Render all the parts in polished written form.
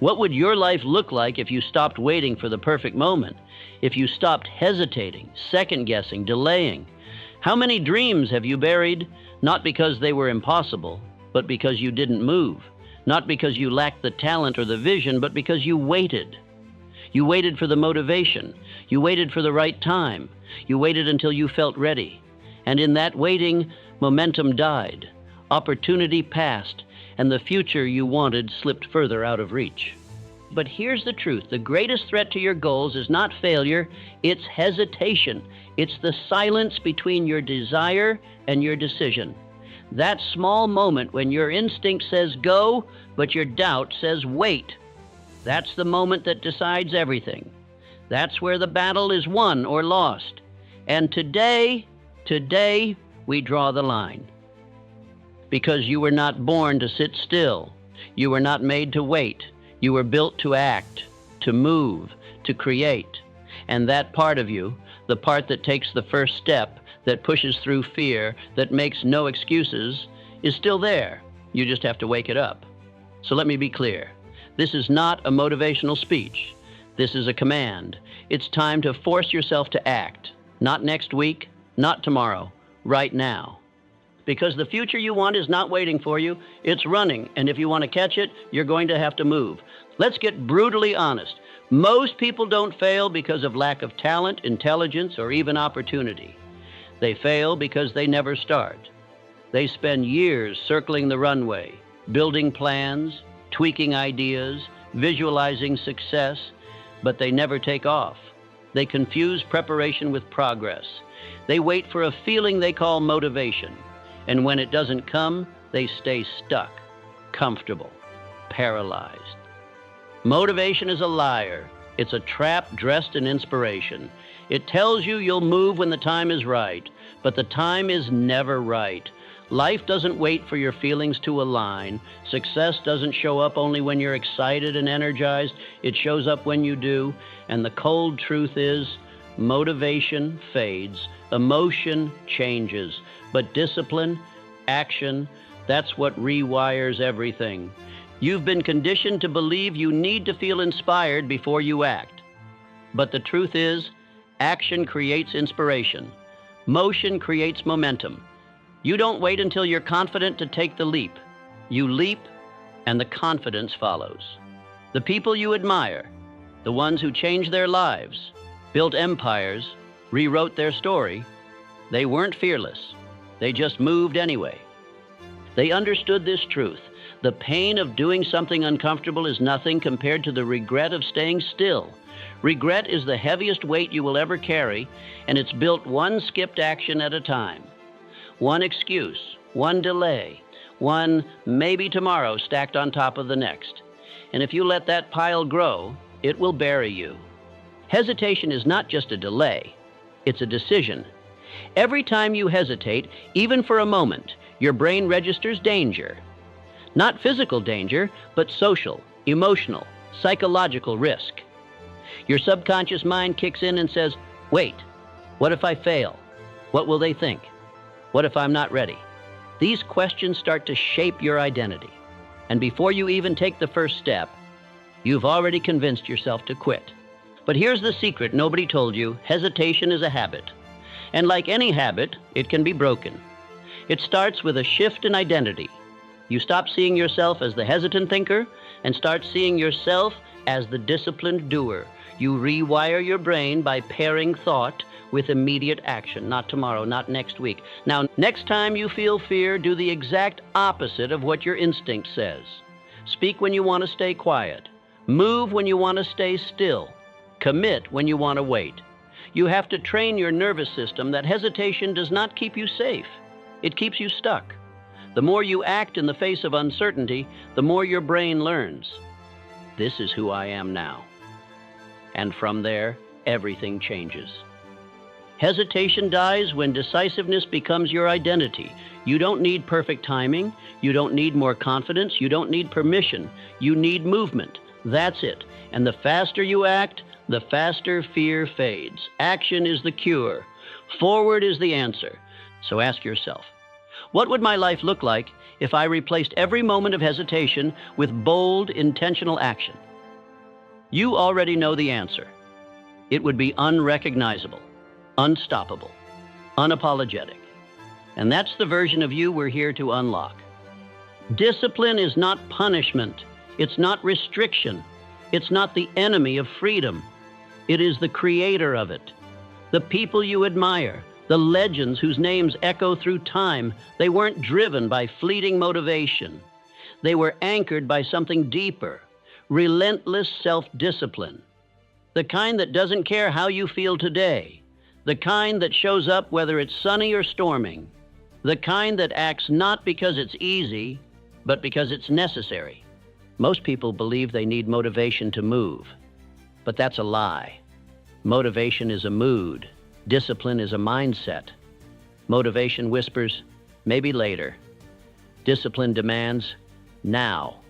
What would your life look like if you stopped waiting for the perfect moment? If you stopped hesitating, second-guessing, delaying? How many dreams have you buried, not because they were impossible, but because you didn't move? Not because you lacked the talent or the vision, but because you waited. You waited for the motivation. You waited for the right time. You waited until you felt ready. And in that waiting, momentum died. Opportunity passed, and the future you wanted slipped further out of reach. But here's the truth. The greatest threat to your goals is not failure, it's hesitation. It's the silence between your desire and your decision. That small moment when your instinct says go, but your doubt says wait. That's the moment that decides everything. That's where the battle is won or lost. And today, we draw the line. Because you were not born to sit still. You were not made to wait. You were built to act, to move, to create. And that part of you, the part that takes the first step, that pushes through fear, that makes no excuses, is still there. You just have to wake it up. So let me be clear. This is not a motivational speech. This is a command. It's time to force yourself to act. Not next week, not tomorrow, right now. Because the future you want is not waiting for you, it's running, and if you want to catch it, you're going to have to move. Let's get brutally honest. Most people don't fail because of lack of talent, intelligence, or even opportunity. They fail because they never start. They spend years circling the runway, building plans, tweaking ideas, visualizing success, but they never take off. They confuse preparation with progress. They wait for a feeling they call motivation. And when it doesn't come, they stay stuck, comfortable, paralyzed. Motivation is a liar. It's a trap dressed in inspiration. It tells you you'll move when the time is right, but the time is never right. Life doesn't wait for your feelings to align. Success doesn't show up only when you're excited and energized. It shows up when you do. And the cold truth is, motivation fades, emotion changes, but discipline, action, that's what rewires everything. You've been conditioned to believe you need to feel inspired before you act. But the truth is, action creates inspiration. Motion creates momentum. You don't wait until you're confident to take the leap. You leap, and the confidence follows. The people you admire, the ones who changed their lives, built empires, rewrote their story, they weren't fearless. They just moved anyway. They understood this truth. The pain of doing something uncomfortable is nothing compared to the regret of staying still. Regret is the heaviest weight you will ever carry, and it's built one skipped action at a time. One excuse, one delay, one maybe tomorrow stacked on top of the next. And if you let that pile grow, it will bury you. Hesitation is not just a delay, it's a decision. Every time you hesitate, even for a moment, your brain registers danger. Not physical danger, but social, emotional, psychological risk. Your subconscious mind kicks in and says, wait, what if I fail? What will they think? What if I'm not ready? These questions start to shape your identity. And before you even take the first step, you've already convinced yourself to quit. But here's the secret nobody told you. Hesitation is a habit. And like any habit, it can be broken. It starts with a shift in identity. You stop seeing yourself as the hesitant thinker and start seeing yourself as the disciplined doer. You rewire your brain by pairing thought with immediate action. Not tomorrow, not next week. Now, next time you feel fear, do the exact opposite of what your instinct says. Speak when you want to stay quiet. Move when you want to stay still. Commit when you want to wait. You have to train your nervous system that hesitation does not keep you safe. It keeps you stuck. The more you act in the face of uncertainty, the more your brain learns. This is who I am now. And from there, everything changes. Hesitation dies when decisiveness becomes your identity. You don't need perfect timing. You don't need more confidence. You don't need permission. You need movement. That's it. And the faster you act, the faster fear fades. Action is the cure. Forward is the answer. So ask yourself, what would my life look like if I replaced every moment of hesitation with bold, intentional action? You already know the answer. It would be unrecognizable, unstoppable, unapologetic. And that's the version of you we're here to unlock. Discipline is not punishment. It's not restriction. It's not the enemy of freedom. It is the creator of it. The people you admire, the legends whose names echo through time, they weren't driven by fleeting motivation. They were anchored by something deeper, relentless self-discipline. The kind that doesn't care how you feel today. The kind that shows up whether it's sunny or storming. The kind that acts not because it's easy, but because it's necessary. Most people believe they need motivation to move, but that's a lie. Motivation is a mood. Discipline is a mindset. Motivation whispers, maybe later. Discipline demands, now.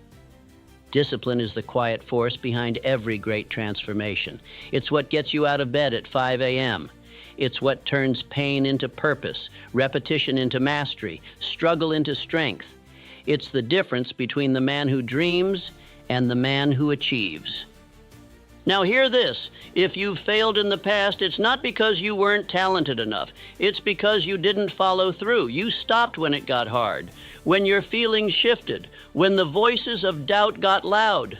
Discipline is the quiet force behind every great transformation. It's what gets you out of bed at 5 a.m. It's what turns pain into purpose, repetition into mastery, struggle into strength. It's the difference between the man who dreams and the man who achieves. Now hear this, if you've failed in the past, it's not because you weren't talented enough. It's because you didn't follow through. You stopped when it got hard, when your feelings shifted, when the voices of doubt got loud.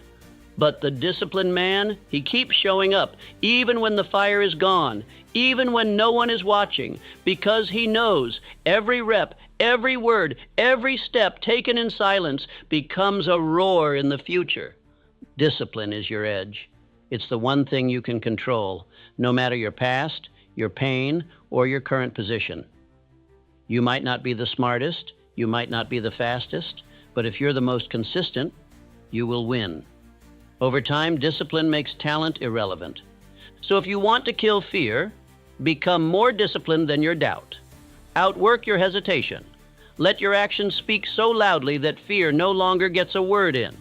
But the disciplined man, he keeps showing up, even when the fire is gone, even when no one is watching, because he knows every rep, every word, every step taken in silence becomes a roar in the future. Discipline is your edge. It's the one thing you can control, no matter your past, your pain, or your current position. You might not be the smartest, you might not be the fastest, but if you're the most consistent, you will win. Over time, discipline makes talent irrelevant. So if you want to kill fear, become more disciplined than your doubt. Outwork your hesitation. Let your actions speak so loudly that fear no longer gets a word in.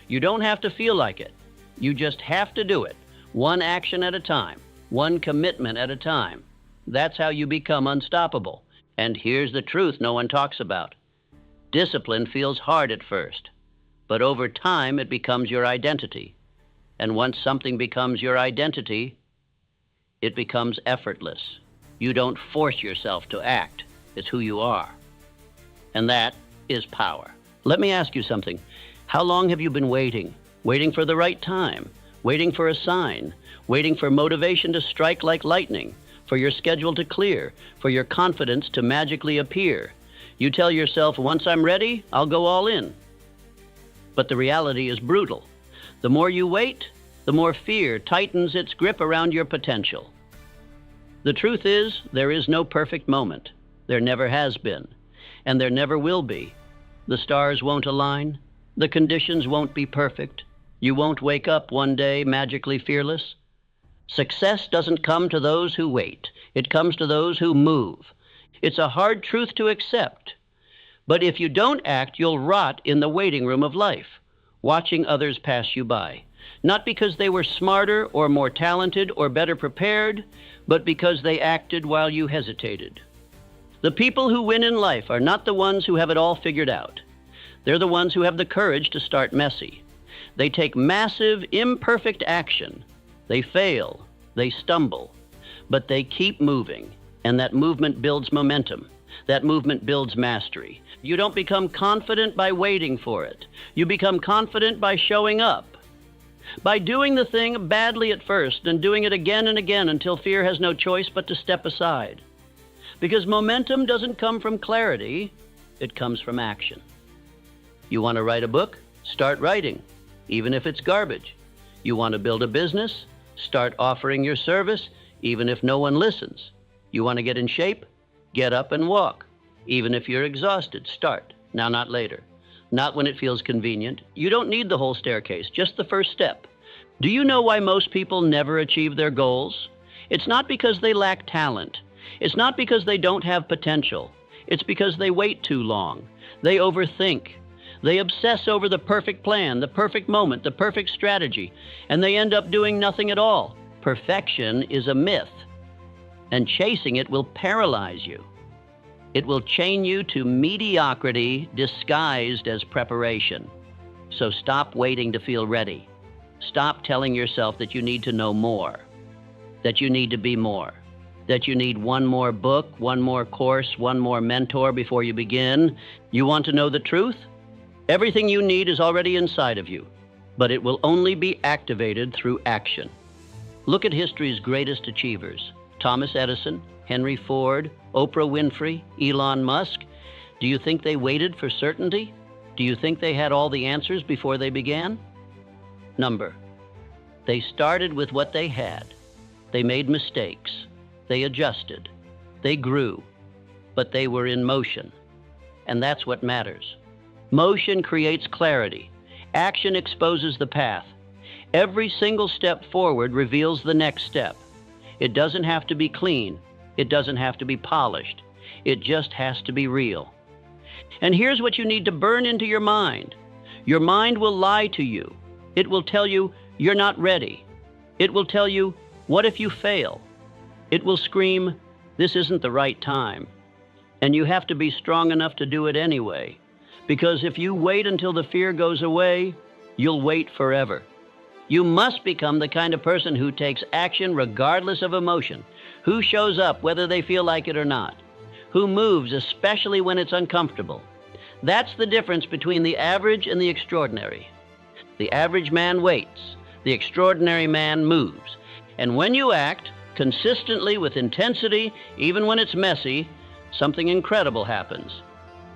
You don't have to feel like it. You just have to do it, one action at a time, one commitment at a time. That's how you become unstoppable. And here's the truth no one talks about. Discipline feels hard at first, but over time it becomes your identity. And once something becomes your identity, it becomes effortless. You don't force yourself to act. It's who you are. And that is power. Let me ask you something. How long have you been waiting? Waiting for the right time, waiting for a sign, waiting for motivation to strike like lightning, for your schedule to clear, for your confidence to magically appear. You tell yourself, once I'm ready, I'll go all in. But the reality is brutal. The more you wait, the more fear tightens its grip around your potential. The truth is, there is no perfect moment. There never has been, and there never will be. The stars won't align. The conditions won't be perfect. You won't wake up one day magically fearless. Success doesn't come to those who wait. It comes to those who move. It's a hard truth to accept. But if you don't act, you'll rot in the waiting room of life, watching others pass you by. Not because they were smarter or more talented or better prepared, but because they acted while you hesitated. The people who win in life are not the ones who have it all figured out. They're the ones who have the courage to start messy. They take massive, imperfect action. They fail, they stumble, but they keep moving, and that movement builds momentum. That movement builds mastery. You don't become confident by waiting for it. You become confident by showing up, by doing the thing badly at first and doing it again and again until fear has no choice but to step aside. Because momentum doesn't come from clarity, it comes from action. You want to write a book? Start writing, even if it's garbage. You want to build a business? Start offering your service, even if no one listens. You want to get in shape? Get up and walk. Even if you're exhausted, start. Now, not later. Not when it feels convenient. You don't need the whole staircase, just the first step. Do you know why most people never achieve their goals? It's not because they lack talent. It's not because they don't have potential. It's because they wait too long. They overthink. They obsess over the perfect plan, the perfect moment, the perfect strategy, and they end up doing nothing at all. Perfection is a myth, and chasing it will paralyze you. It will chain you to mediocrity disguised as preparation. So stop waiting to feel ready. Stop telling yourself that you need to know more, that you need to be more, that you need one more book, one more course, one more mentor before you begin. You want to know the truth? Everything you need is already inside of you, but it will only be activated through action. Look at history's greatest achievers: Thomas Edison, Henry Ford, Oprah Winfrey, Elon Musk. Do you think they waited for certainty? Do you think they had all the answers before they began? They started with what they had. They made mistakes. They adjusted. They grew. But they were in motion. And that's what matters. Motion creates clarity. Action exposes the path. Every single step forward reveals the next step. It doesn't have to be clean. It doesn't have to be polished. It just has to be real. And here's what you need to burn into your mind. Your mind will lie to you. It will tell you you're not ready. It will tell you, what if you fail? It will scream, this isn't the right time. And you have to be strong enough to do it anyway. Because if you wait until the fear goes away, you'll wait forever. You must become the kind of person who takes action regardless of emotion, who shows up whether they feel like it or not, who moves especially when it's uncomfortable. That's the difference between the average and the extraordinary. The average man waits. The extraordinary man moves. And when you act consistently with intensity, even when it's messy, something incredible happens.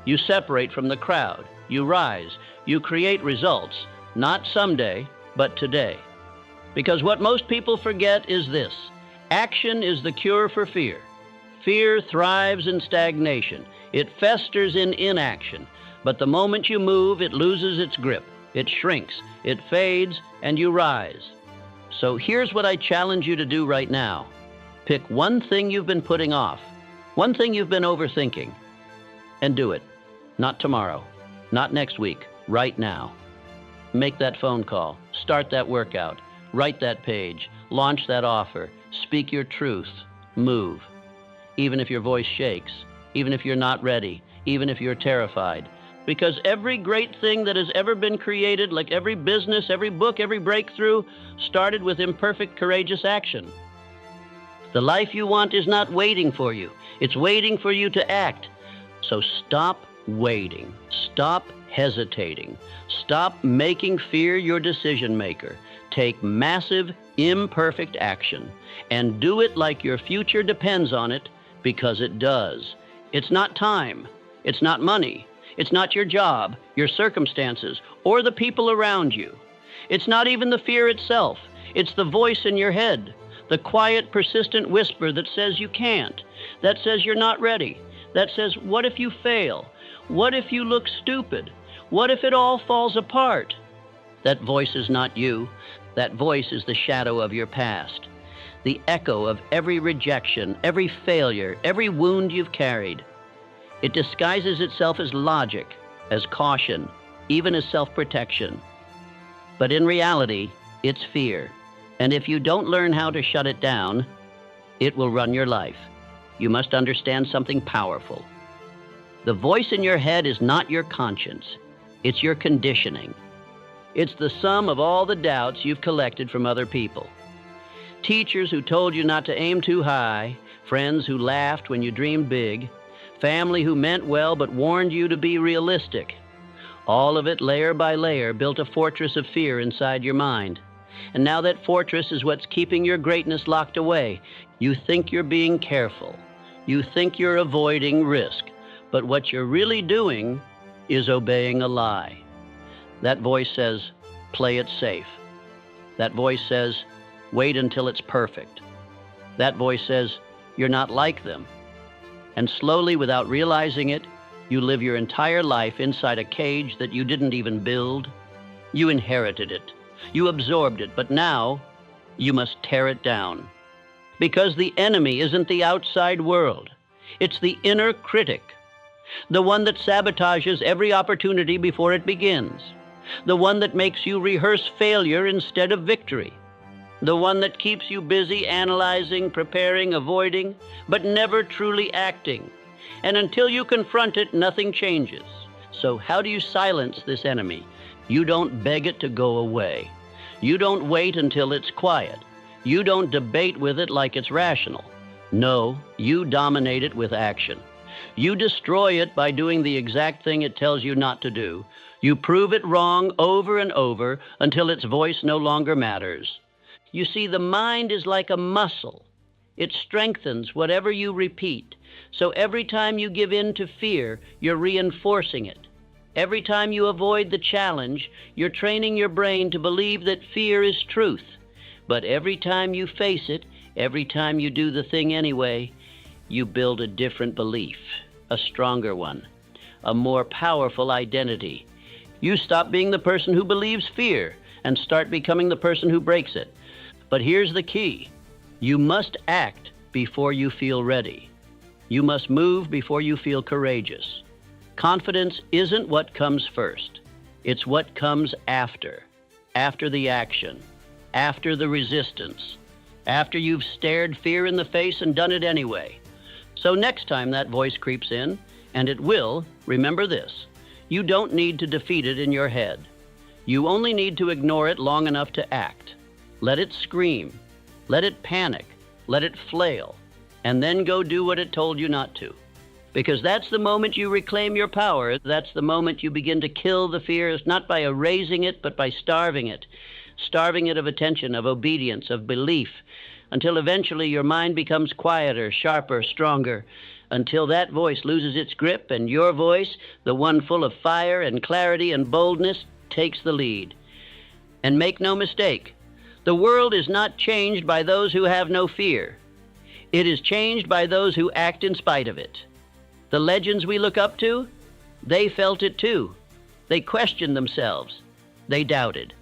You separate from the crowd. You rise. You create results, not someday, but today. Because what most people forget is this: action is the cure for fear. Fear thrives in stagnation. It festers in inaction. But the moment you move, it loses its grip. It shrinks, it fades, and you rise. So here's what I challenge you to do right now. Pick one thing you've been putting off, one thing you've been overthinking, and do it. Not tomorrow, not next week, right now. Make that phone call, start that workout, write that page, launch that offer, speak your truth, move. Even if your voice shakes, even if you're not ready, even if you're terrified. Because every great thing that has ever been created, like every business, every book, every breakthrough, started with imperfect, courageous action. The life you want is not waiting for you. It's waiting for you to act. So stop waiting. Stop hesitating. Stop making fear your decision maker. Take massive, imperfect action. And do it like your future depends on it, because it does. It's not time. It's not money. It's not your job, your circumstances, or the people around you. It's not even the fear itself. It's the voice in your head, the quiet, persistent whisper that says you can't, that says you're not ready, that says, what if you fail? What if you look stupid? What if it all falls apart? That voice is not you. That voice is the shadow of your past, the echo of every rejection, every failure, every wound you've carried. It disguises itself as logic, as caution, even as self-protection. But in reality, it's fear. And if you don't learn how to shut it down, it will run your life. You must understand something powerful. The voice in your head is not your conscience. It's your conditioning. It's the sum of all the doubts you've collected from other people. Teachers who told you not to aim too high, friends who laughed when you dreamed big, family who meant well but warned you to be realistic. All of it, layer by layer, built a fortress of fear inside your mind. And now that fortress is what's keeping your greatness locked away. You think you're being careful. You think you're avoiding risk. But what you're really doing is obeying a lie. That voice says, play it safe. That voice says, wait until it's perfect. That voice says, you're not like them. And slowly, without realizing it, you live your entire life inside a cage that you didn't even build. You inherited it. You absorbed it, but now you must tear it down. Because the enemy isn't the outside world. It's the inner critic. The one that sabotages every opportunity before it begins. The one that makes you rehearse failure instead of victory. The one that keeps you busy analyzing, preparing, avoiding, but never truly acting. And until you confront it, nothing changes. So how do you silence this enemy? You don't beg it to go away. You don't wait until it's quiet. You don't debate with it like it's rational. No, you dominate it with action. You destroy it by doing the exact thing it tells you not to do. You prove it wrong over and over until its voice no longer matters. You see, the mind is like a muscle. It strengthens whatever you repeat. So every time you give in to fear, you're reinforcing it. Every time you avoid the challenge, you're training your brain to believe that fear is truth. But every time you face it, every time you do the thing anyway, you build a different belief, a stronger one, a more powerful identity. You stop being the person who believes fear and start becoming the person who breaks it. But here's the key. You must act before you feel ready. You must move before you feel courageous. Confidence isn't what comes first. It's what comes after the action, after the resistance, after you've stared fear in the face and done it anyway. So next time that voice creeps in, and it will, remember this: you don't need to defeat it in your head. You only need to ignore it long enough to act. Let it scream, let it panic, let it flail, and then go do what it told you not to. Because that's the moment you reclaim your power. That's the moment you begin to kill the fears, not by erasing it, but by starving it of attention, of obedience, of belief, until eventually your mind becomes quieter, sharper, stronger, until that voice loses its grip and your voice, the one full of fire and clarity and boldness, takes the lead. And make no mistake, the world is not changed by those who have no fear. It is changed by those who act in spite of it. The legends we look up to, they felt it too. They questioned themselves. They doubted.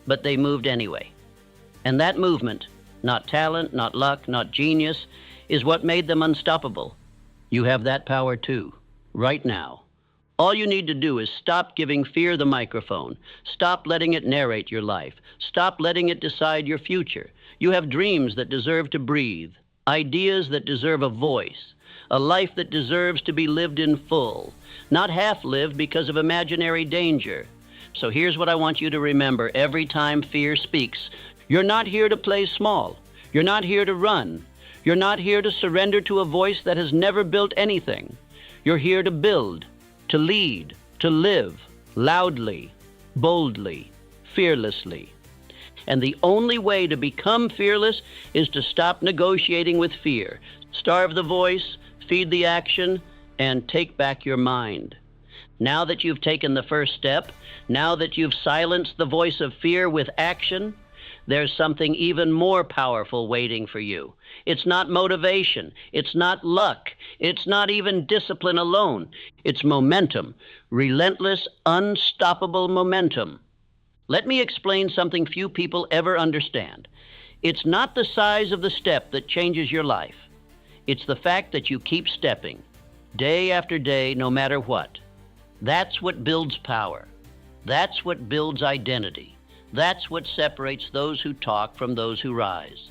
But they moved anyway. And that movement, not talent, not luck, not genius, is what made them unstoppable. You have that power too, right now. All you need to do is stop giving fear the microphone. Stop letting it narrate your life. Stop letting it decide your future. You have dreams that deserve to breathe, ideas that deserve a voice, a life that deserves to be lived in full, not half-lived because of imaginary danger. So here's what I want you to remember every time fear speaks. You're not here to play small. You're not here to run. You're not here to surrender to a voice that has never built anything. You're here to build, to lead, to live, loudly, boldly, fearlessly. And the only way to become fearless is to stop negotiating with fear. Starve the voice, feed the action, and take back your mind. Now that you've taken the first step, now that you've silenced the voice of fear with action, there's something even more powerful waiting for you. It's not motivation. It's not luck. It's not even discipline alone. It's momentum, relentless, unstoppable momentum. Let me explain something few people ever understand. It's not the size of the step that changes your life. It's the fact that you keep stepping, day after day, no matter what. That's what builds power. That's what builds identity. That's what separates those who talk from those who rise.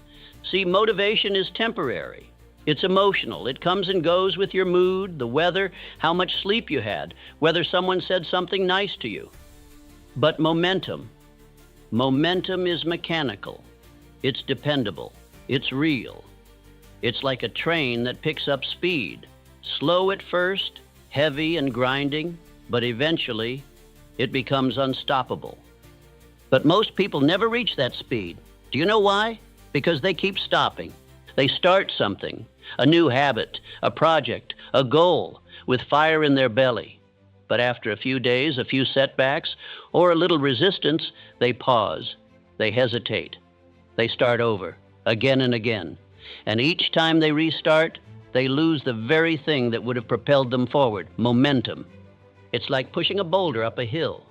See, motivation is temporary. It's emotional. It comes and goes with your mood, the weather, how much sleep you had, whether someone said something nice to you. But momentum is mechanical. It's dependable. It's real. It's like a train that picks up speed. Slow at first, heavy and grinding, but eventually it becomes unstoppable. But most people never reach that speed. Do you know why? Because they keep stopping. They start something, a new habit, a project, a goal, with fire in their belly. But after a few days, a few setbacks, or a little resistance, they pause, they hesitate, they start over, again and again. And each time they restart, they lose the very thing that would have propelled them forward, momentum. It's like pushing a boulder up a hill.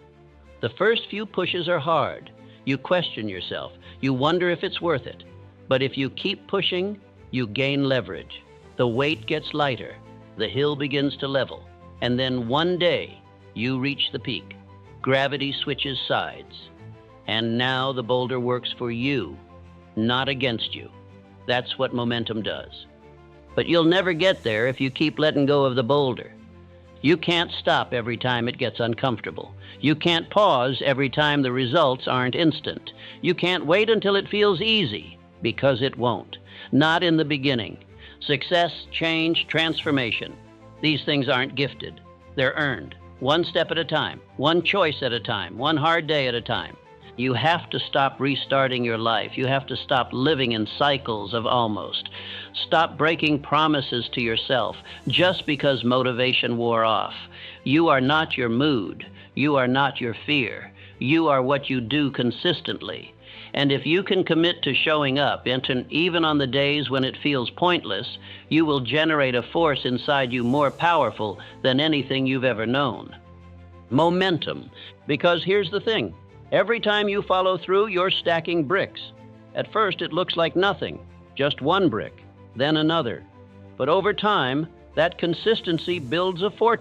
The first few pushes are hard. You question yourself. You wonder if it's worth it. But if you keep pushing, you gain leverage. The weight gets lighter. The hill begins to level. And then one day, you reach the peak. Gravity switches sides. And now the boulder works for you, not against you. That's what momentum does. But you'll never get there if you keep letting go of the boulder. You can't stop every time it gets uncomfortable. You can't pause every time the results aren't instant. You can't wait until it feels easy, because it won't. Not in the beginning. Success, change, transformation. These things aren't gifted. They're earned. One step at a time, one choice at a time, one hard day at a time. You have to stop restarting your life. You have to stop living in cycles of almost. Stop breaking promises to yourself just because motivation wore off. You are not your mood. You are not your fear. You are what you do consistently. And if you can commit to showing up, even on the days when it feels pointless, you will generate a force inside you more powerful than anything you've ever known. Momentum. Because here's the thing. Every time you follow through, you're stacking bricks. At first, it looks like nothing, just one brick, then another. But over time, that consistency builds a fortress.